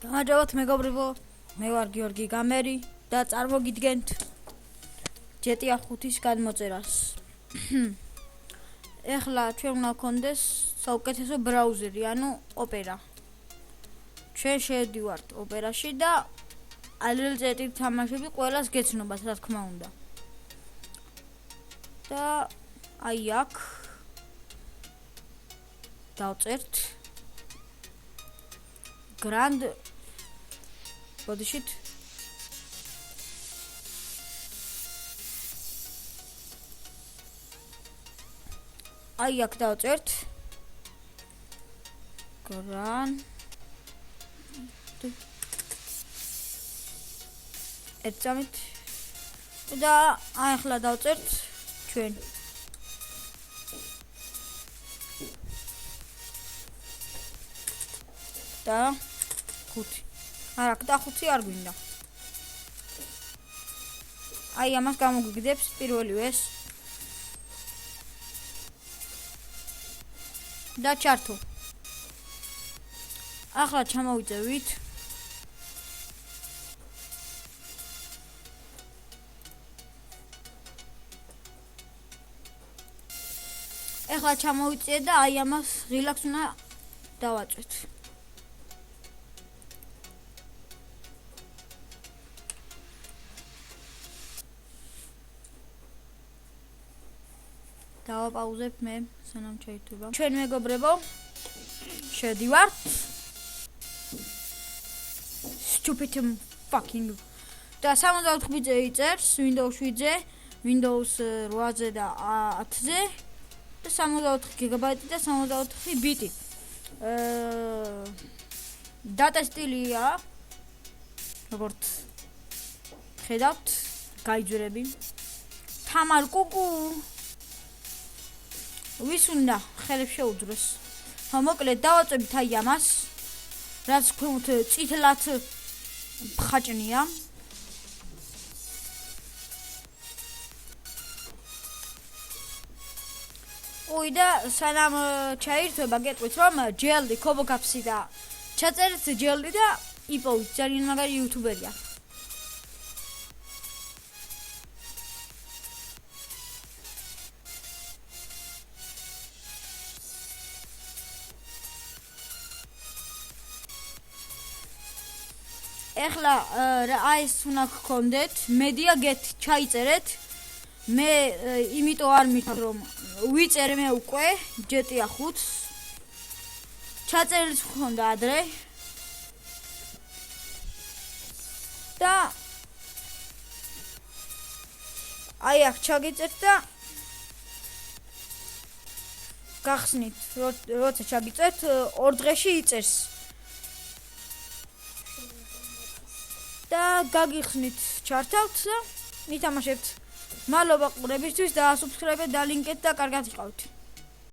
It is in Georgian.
გამარჯობათ მეგობრებო, მე ვარ გიორგი გამერი და წარმოგიდგენთ GTA 5-ის გადმოწერას. ეხლა ჩვენ უნდა გქონდეს საუკეთესო ბრაუზერი, ანუ ოპერა. ჩვენ შევდივართ ოპერაში და ალელ წერტილ თამაშები ყველას გეცნობათ, რა თქმა უნდა. და აი აქ დავწერთ Grand Bodishit აი აქ დავწერთ Grand ეცამით და ახლა დავწერთ ჩვენ და 5 არა და 5 არ გვინდა აი ამას გამოგვიგდებს პირველივე ეს და ჩართო ახლა ჩამოვიწევით ახლა ჩამოვიწე და აი ამას რილაქს უნდა დავაწვეთ დავაპაუზებ მე სანამ ჩაირთვება ჩვენ მეგობრებო შევდივართ stupid fucking და 64-ზე იწერს Windows 7-ზე Windows 8-ზე და 10-ზე და 64 გიგაბაიტი და 64 ბიტი დატა სტილია როგორც ხედავთ გაიძვრები თამარ კუკუ ვის უნდა ხელებს შეუძროს მოკლედ დავაწვევით აი ამას რაც ქვემოთ წითლად ხაჭნია ой და სანამ ჩაირთვება გეტყვით რომ ჯელდი ქობოკაფსი და ჩაწერეთ ჯელდი და იპოვით ძალიან მაგარი იუთუბერია ეხლა აი ეს უნდა გქონდეთ media get ჩაიწერეთ მე იმიტომ არ მითხრობ რომ ვიწერე მე უკვე GTA 5-ს ჩაწერილიც გქონდა ადრე და აი აქ ჩაგიწერთ და გახსნით როცა ჩაგიწერთ 2 დღეში იწერს და გაგიხსნით ჩართავთ და მითამაშებთ მადლობა ყურებისთვის და subscribe და ლინკეთ და კარგად იყავით